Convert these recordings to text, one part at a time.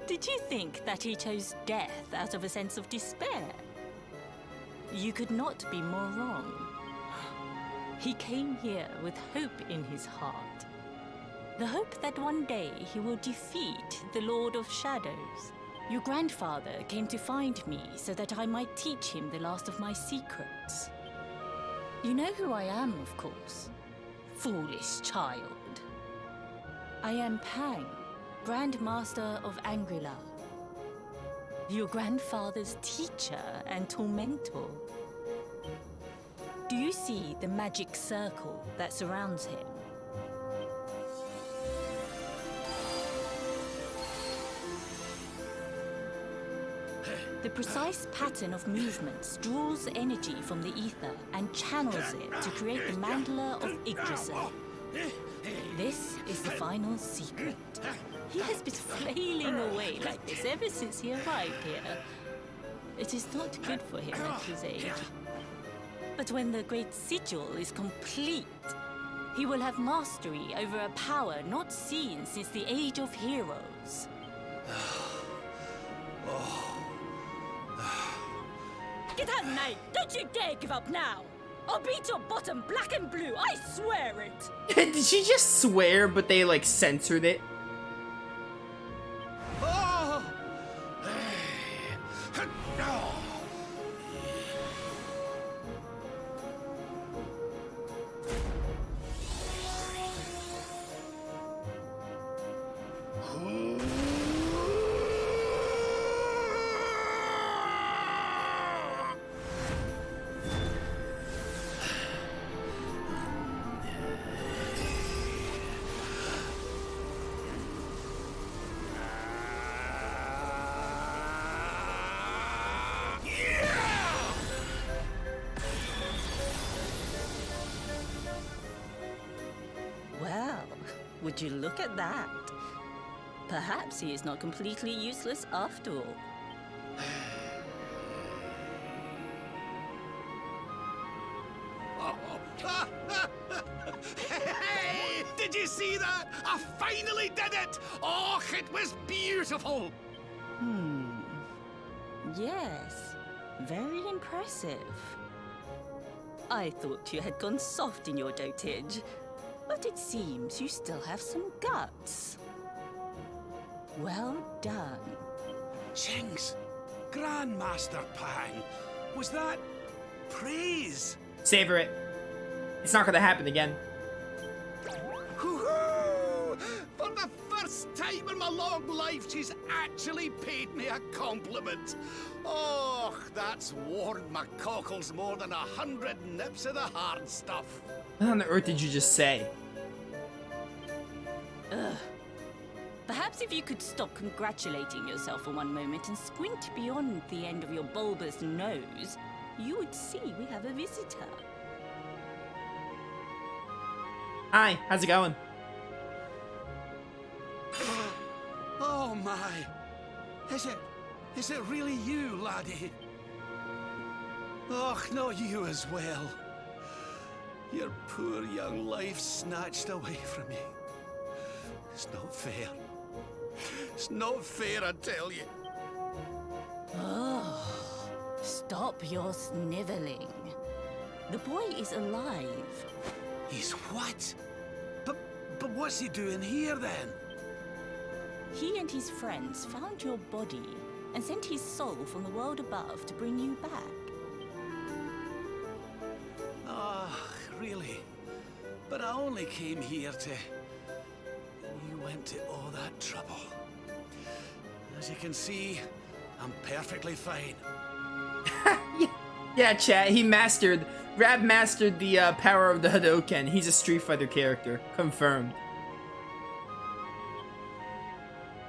Did you think that he chose death out of a sense of despair? You could not be more wrong. He came here with hope in his heart. The hope that one day he will defeat the Lord of Shadows. Your grandfather came to find me so that I might teach him the last of my secrets. You know who I am, of course. Foolish child. I am Pang, Grand Master of Angrila. Your grandfather's teacher and tormentor. Do you see the magic circle that surrounds him? The precise pattern of movements draws energy from the ether and channels it to create the Mandala of Yggdrasil. This is the final secret. He has been flailing away like this ever since he arrived here. It is not good for him at his age. But when the great sigil is complete, he will have mastery over a power not seen since the Age of Heroes. Get out, knight! Don't you dare give up now! I'll beat your bottom black and blue, I swear it! Did she just swear, but they, like, censored it? Would you look at that? Perhaps he is not completely useless after all. Hey! Did you see that? I finally did it! Oh, it was beautiful! Yes, very impressive. I thought you had gone soft in your dotage. But it seems you still have some guts. Well done. Jinx, Grandmaster Pang, was that praise? Savor it. It's not gonna happen again. Woohoo! For the first time in my long life, she's actually paid me a compliment. Oh, that's warmed my cockles more than 100 nips of the hard stuff. What on earth did you just say? Ugh. Perhaps if you could stop congratulating yourself for one moment and squint beyond the end of your bulbous nose, you would see we have a visitor. Hi, how's it going? Oh my! Is it really you, laddie? Och, no, you as well. Your poor young life snatched away from you. It's not fair. It's not fair, I tell you. Oh, stop your sniveling. The boy is alive. He's what? But what's he doing here then? He and his friends found your body and sent his soul from the world above to bring you back. Ah, really? But I only came here to... You went to all that trouble. As you can see, I'm perfectly fine. Yeah, chat, Rab mastered the power of the Hadoken. He's a Street Fighter character. Confirmed.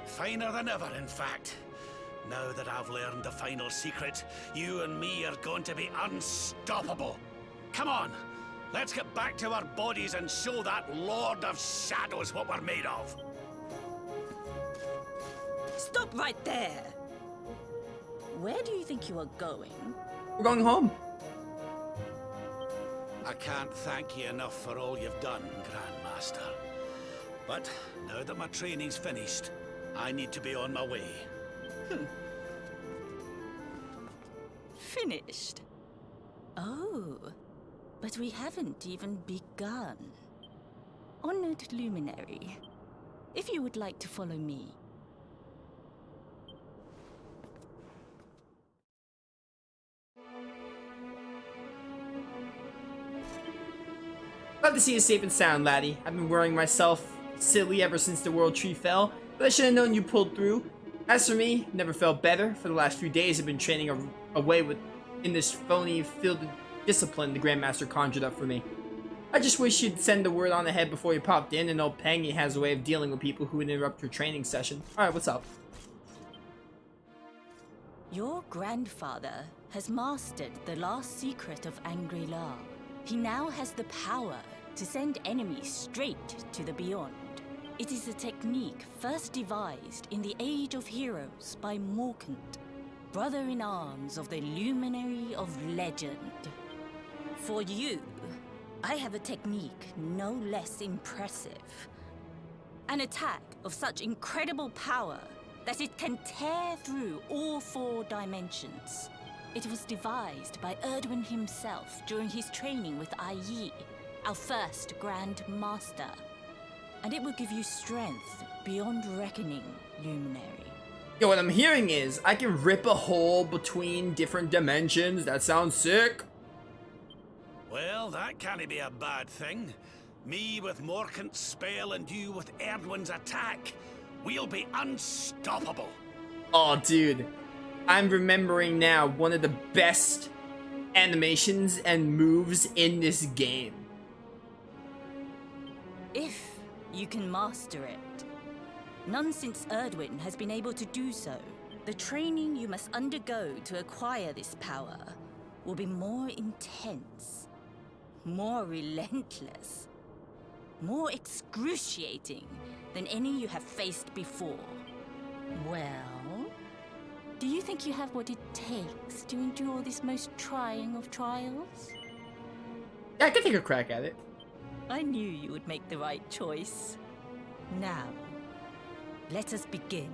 Finer than ever, in fact. Now that I've learned the final secret, you and me are going to be unstoppable. Come on, let's get back to our bodies and show that Lord of Shadows what we're made of. Stop right there! Where do you think you are going? We're going home. I can't thank you enough for all you've done, Grandmaster. But now that my training's finished, I need to be on my way. Finished? Oh, but we haven't even begun. Honored Luminary, if you would like to follow me. Glad to see you safe and sound, laddie. I've been worrying myself silly ever since the world tree fell, but I should have known you pulled through. As for me, never felt better. For the last few days, I've been training away in this phony field of discipline the Grandmaster conjured up for me. I just wish you'd send the word on ahead before you popped in, and old Pangy has a way of dealing with people who would interrupt your training session. Alright, what's up? Your grandfather has mastered the last secret of Angri-La. He now has the power to send enemies straight to the beyond. It is a technique first devised in the Age of Heroes by Morkant, brother-in-arms of the Luminary of Legend. For you, I have a technique no less impressive. An attack of such incredible power that it can tear through all 4 dimensions. It was devised by Erdwin himself during his training with Yi, our first Grand Master. And it will give you strength beyond reckoning, Luminary. Yo, what I'm hearing is, I can rip a hole between different dimensions. That sounds sick. Well, that can't be a bad thing. Me with Morkant's spell and you with Erdwin's attack. We'll be unstoppable. Oh, dude. I'm remembering now one of the best animations and moves in this game. If you can master it. None since Erdwin has been able to do so. The training you must undergo to acquire this power will be more intense, more relentless, more excruciating than any you have faced before. Well, do you think you have what it takes to endure this most trying of trials? Yeah, I can take a crack at it. I knew you would make the right choice. Now, let us begin.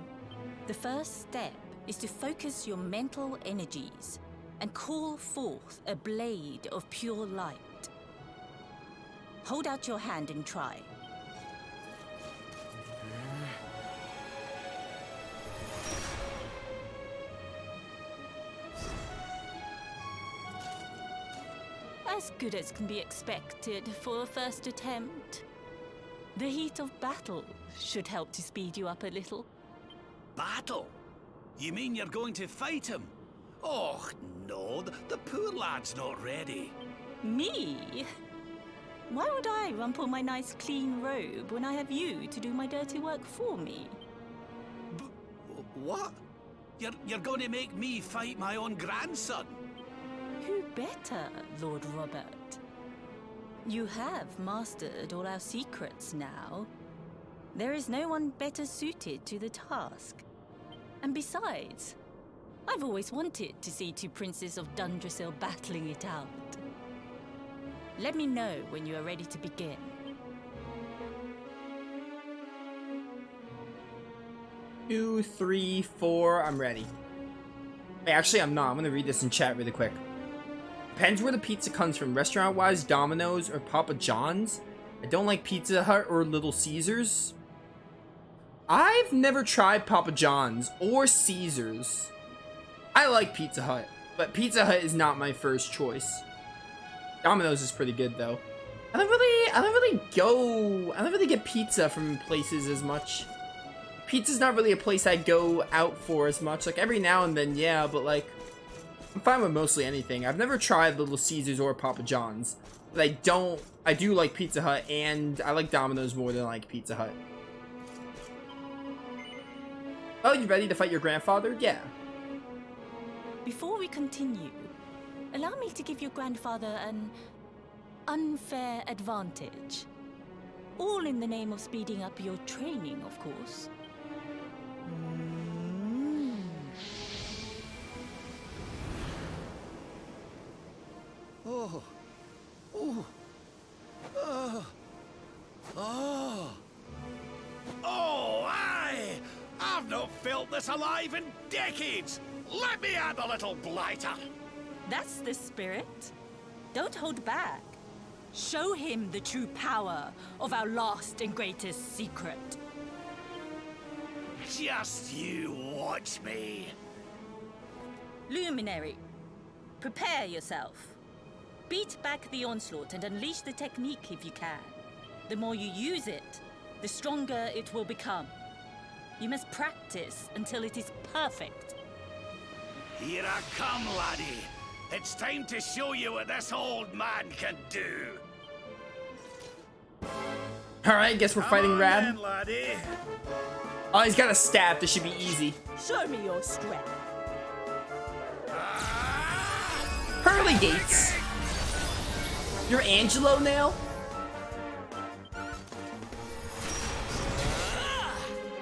The first step is to focus your mental energies and call forth a blade of pure light. Hold out your hand and try. As good as can be expected for a first attempt. The heat of battle should help to speed you up a little. Battle? You mean you're going to fight him? Oh, no, the poor lad's not ready. Me? Why would I rumple my nice clean robe when I have you to do my dirty work for me? What? You're going to make me fight my own grandson? Who better, Lord Robert? You have mastered all our secrets now. There is no one better suited to the task. And besides, I've always wanted to see 2 princes of Dundrasil battling it out. Let me know when you are ready to begin. Two, 3, 4, I'm ready. Wait, actually, I'm not. I'm gonna read this in chat really quick. Depends where the pizza comes from. Restaurant-wise, Domino's or Papa John's. I don't like Pizza Hut or Little Caesars. I've never tried Papa John's or Caesars. I like Pizza Hut, but Pizza Hut is not my first choice. Domino's is pretty good though. I don't really get pizza from places as much. Pizza's not really a place I go out for as much. Like every now and then, yeah, but like I'm fine with mostly anything. I've never tried Little Caesars or Papa John's, but I do like Pizza Hut, and I like Domino's more than I like Pizza Hut. Oh, you ready to fight your grandfather? Yeah. Before we continue, allow me to give your grandfather an unfair advantage. All in the name of speeding up your training, of course. Oh, us alive in decades! Let me at the little blighter! That's the spirit. Don't hold back. Show him the true power of our last and greatest secret. Just you watch me. Luminary, prepare yourself. Beat back the onslaught and unleash the technique if you can. The more you use it, the stronger it will become. You must practice until it is perfect. Here I come, laddie. It's time to show you what this old man can do. Alright, guess we're fighting Rab. Then, laddie. Oh, he's got a staff. This should be easy. Show me your strength. Pearly Gates. You're Angelo now?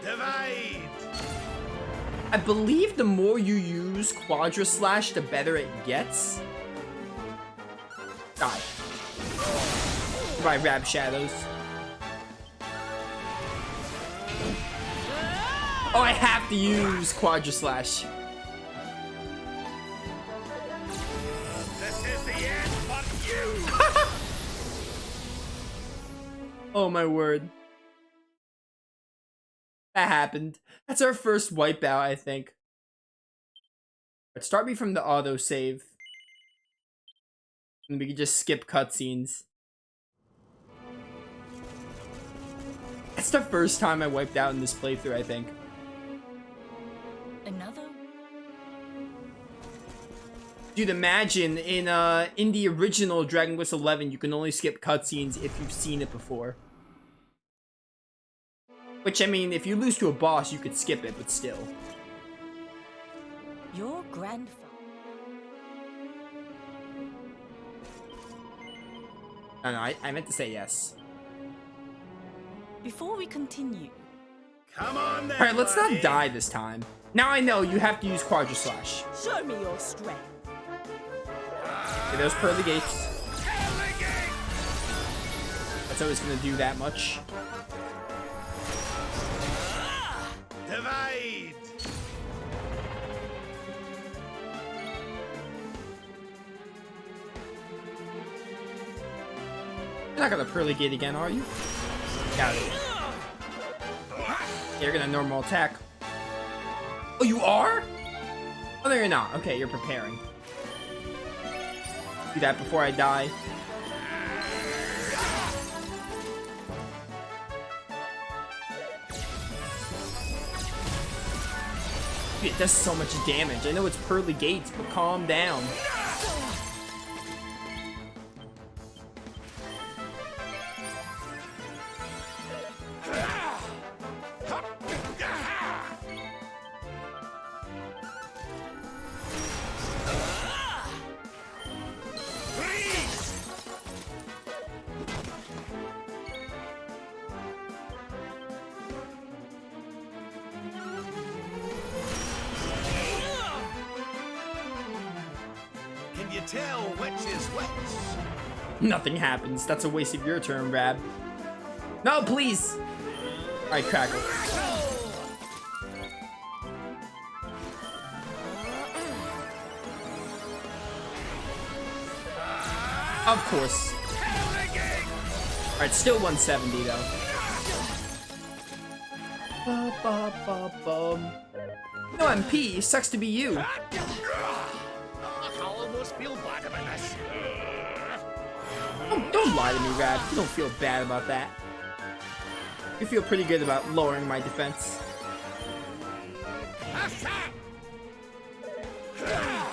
Divide. I believe the more you use Quadra Slash, the better it gets. Die. Goodbye, Rab Shadows. Oh, I have to use Quadra Slash. This is the end for you. Oh my word. That happened. That's our first wipeout, I think. But start me from the autosave. And we can just skip cutscenes. That's the first time I wiped out in this playthrough, I think. Another? Dude, imagine in the original Dragon Quest XI, you can only skip cutscenes if you've seen it before. Which, I mean, if you lose to a boss, you could skip it, but still. Your grandfather. No, I meant to say yes. Before we continue, Come on then. Alright, let's not laddie. die this time. Now I know you have to use Quadra Slash. show me your strength. Okay, there's Pearly Gates. That's always gonna do that much. Divide. You're not gonna Pearly Gate again, are you? Got it. You're gonna normal attack. Oh, you are? Oh, no, you're not. Okay, you're preparing. Do that before I die. Dude, it does so much damage. I know it's Pearly Gates, but calm down. Can you tell which is which? Nothing happens. That's a waste of your turn, Rab. No, please! Alright, Crackle. Of course. Alright, still 170 though. No MP, sucks to be you. I almost feel bad about this. Don't lie to me, Rab. You don't feel bad about that. You feel pretty good about lowering my defense.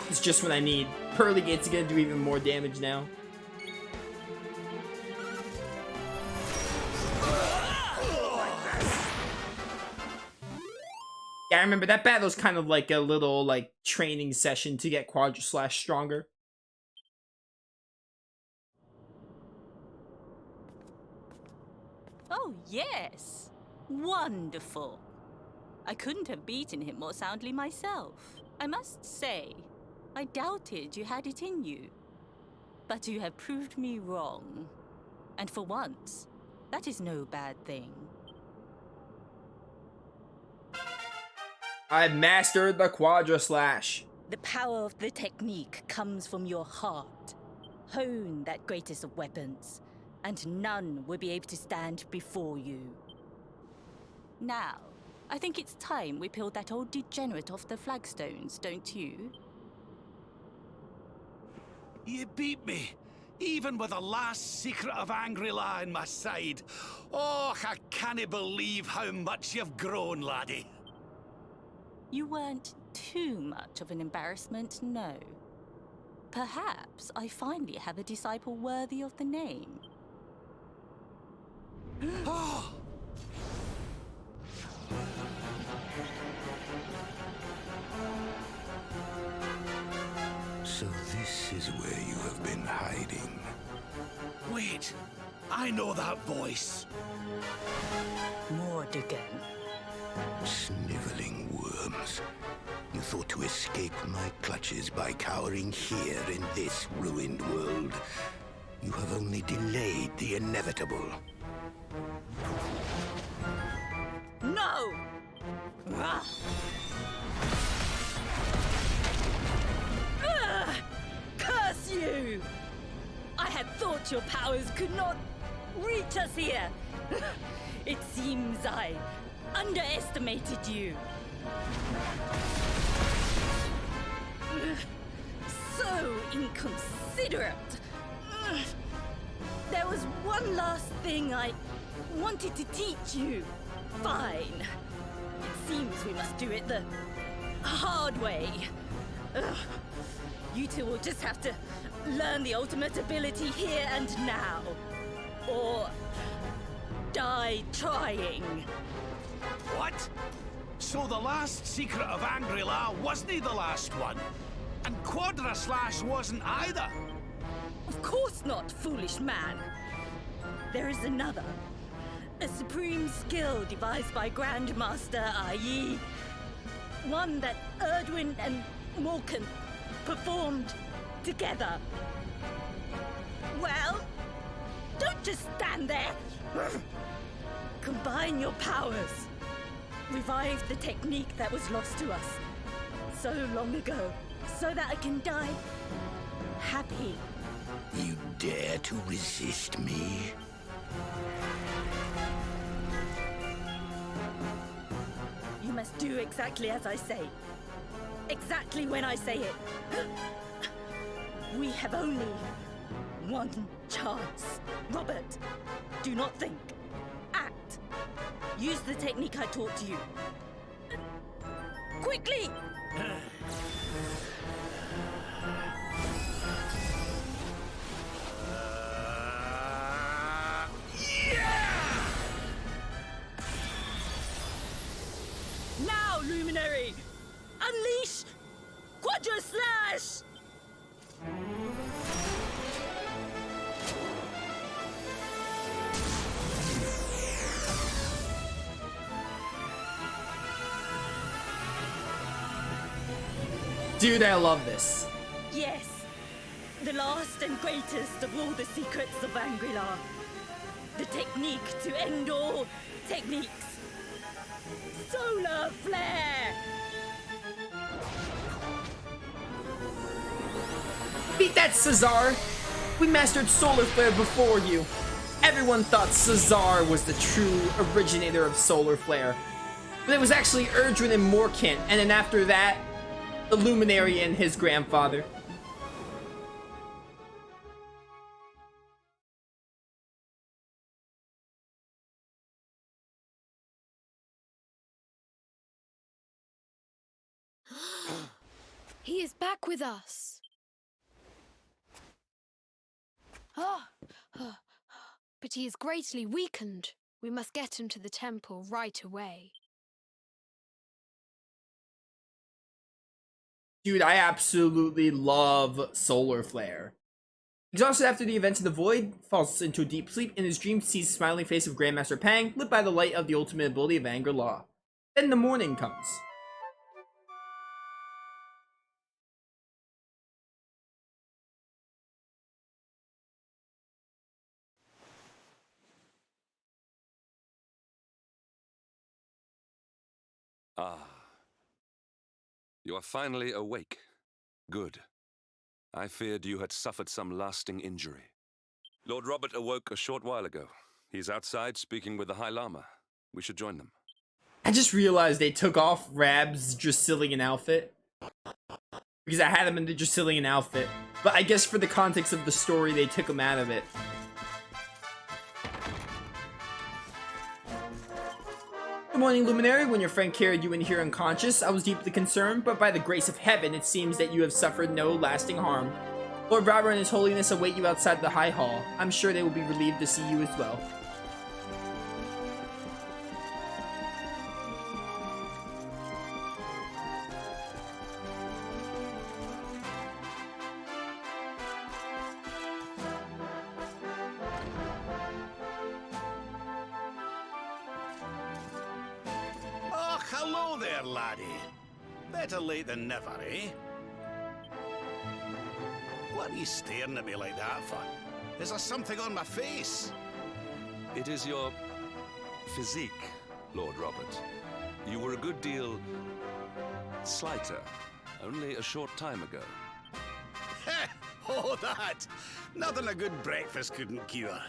It's just what I need. Pearly Gate's gonna do even more damage now. Yeah, I remember that battle's kind of like a little like training session to get Quadra Slash stronger. Oh, yes. Wonderful. I couldn't have beaten him more soundly myself. I must say, I doubted you had it in you. But you have proved me wrong. And for once, that is no bad thing. I've mastered the Quadra Slash. The power of the technique comes from your heart. Hone that greatest of weapons, and none will be able to stand before you. Now, I think it's time we peeled that old degenerate off the flagstones, don't you? You beat me, even with the last secret of Angry-La in my side. Oh, I can't believe how much you've grown, laddie. You weren't too much of an embarrassment, no. Perhaps I finally have a disciple worthy of the name. Oh! So this is where you have been hiding. Wait, I know that voice. Mordigan. Sniveling worms. You thought to escape my clutches by cowering here in this ruined world. You have only delayed the inevitable. No! Ah! Ugh! Curse you! I had thought your powers could not reach us here. It seems I underestimated you. Ugh! So inconsiderate. Ugh! There was one last thing I wanted to teach you. Fine. It seems we must do it the hard way. Ugh. You two will just have to learn the ultimate ability here and now. Or die trying. What? So the last secret of Angry-La wasn't the last one? And Quadra Slash wasn't either? Of course not, foolish man. There is another. A supreme skill devised by Grandmaster, i.e. one that Erdwin and Morkan performed together. Well, don't just stand there. Combine your powers. Revive the technique that was lost to us so long ago, so that I can die happy. You dare to resist me? You must do exactly as I say. Exactly when I say it. We have only one chance. Robert, do not think. Act. Use the technique I taught you. Quickly! Now, Luminary! Unleash Quadra Slash! Dude, I love this. Yes, the last and greatest of all the secrets of Angry-La. The technique to end all techniques. Solar Flair! Beat that, Cesar! We mastered Solar Flare before you. Everyone thought Cesar was the true originator of Solar Flare. But it was actually Erdwin and Morkan, and then after that, the Luminary and his grandfather. He is back with us. But he is greatly weakened. We must get him to the temple right away. Dude, I absolutely love Solar Flare. Exhausted after the events in the Void, falls into a deep sleep. In his dream, sees the smiling face of Grandmaster Pang, lit by the light of the ultimate ability of Angry-La. Then the morning comes. Ah, You are finally awake. Good. I feared you had suffered some lasting injury. Lord Robert awoke a short while ago. He's outside speaking with the High Lama. We should join them. I just realized they took off Rab's Dracilian outfit. Because I had him in the Dracilian outfit. But I guess for the context of the story, they took him out of it. Good morning, Luminary. When your friend carried you in here unconscious, I was deeply concerned, but by the grace of heaven, it seems that you have suffered no lasting harm. Lord Robert and His Holiness await you outside the High Hall. I'm sure they will be relieved to see you as well. Oh, hello there, laddie. Better late than never, eh? What are you staring at me like that for? Is there something on my face? It is your physique, Lord Robert. You were a good deal slighter only a short time ago. Oh, that! Nothing a good breakfast couldn't cure.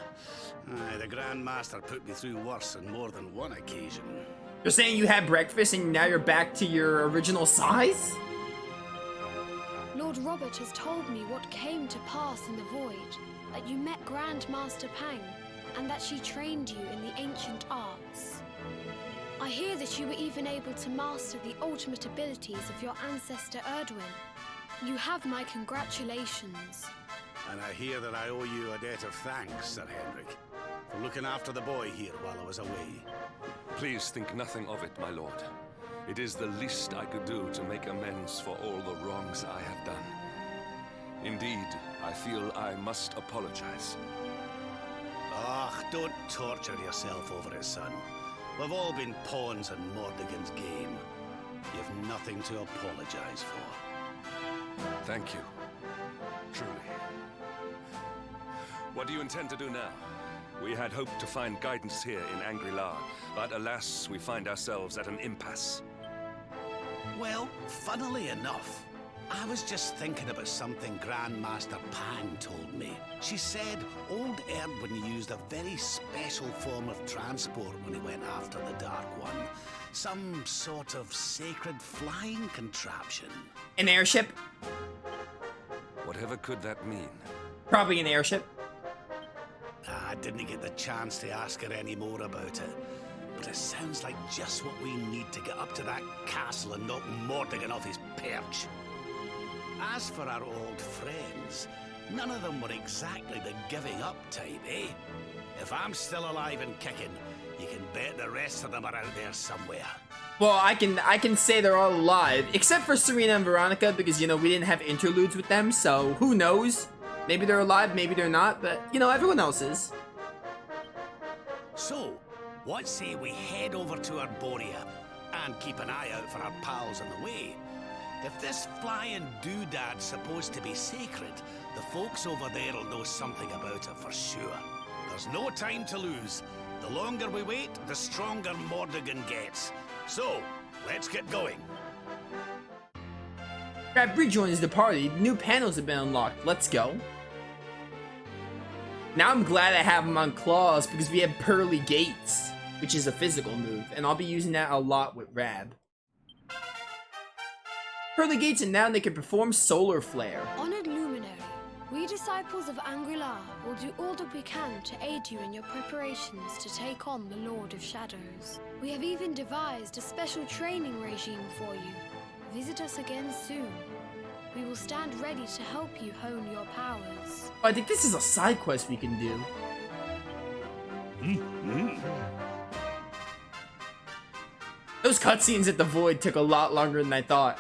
Aye, the Grand Master put me through worse on more than one occasion. You're saying you had breakfast and now you're back to your original size? Lord Robert has told me what came to pass in the void, that you met Grand Master Pang, and that she trained you in the ancient arts. I hear that you were even able to master the ultimate abilities of your ancestor Erdwin. You have my congratulations. And I hear that I owe you a debt of thanks, Sir Henrik, for looking after the boy here while I was away. Please think nothing of it, my lord. It is the least I could do to make amends for all the wrongs I have done. Indeed, I feel I must apologize. Ah, don't torture yourself over it, son. We've all been pawns in Mordigan's game. You've nothing to apologize for. Thank you. Truly. What do you intend to do now? We had hoped to find guidance here in Angri-La, but alas, we find ourselves at an impasse. Well, funnily enough, I was just thinking about something Grandmaster Pang told me. She said old Erdwin used a very special form of transport when he went after the Dark One. Some sort of sacred flying contraption. An airship? Whatever could that mean? Probably an airship. I didn't get the chance to ask her any more about it. But it sounds like just what we need to get up to that castle and knock Mordigan off his perch. As for our old friends, none of them were exactly the giving up type, eh? If I'm still alive and kicking, you can bet the rest of them are out there somewhere. Well, I can say they're all alive, except for Serena and Veronica, because, you know, we didn't have interludes with them, so who knows? Maybe they're alive, maybe they're not, but, you know, everyone else is. So, what say we head over to Arborea and keep an eye out for our pals on the way? If this flying doodad's supposed to be sacred, the folks over there'll know something about it for sure. There's no time to lose. The longer we wait, the stronger Mordigan gets. So, let's get going. Rab rejoins the party. New panels have been unlocked. Let's go. Now I'm glad I have them on claws because we have Pearly Gates, which is a physical move, and I'll be using that a lot with Rab. Pearly Gates, and now they can perform Solar Flare. Honored Luminary, we disciples of Angri-La will do all that we can to aid you in your preparations to take on the Lord of Shadows. We have even devised a special training regime for you. Visit us again soon. We will stand ready to help you hone your powers. I think this is a side quest we can do. Those cutscenes at the Void took a lot longer than I thought.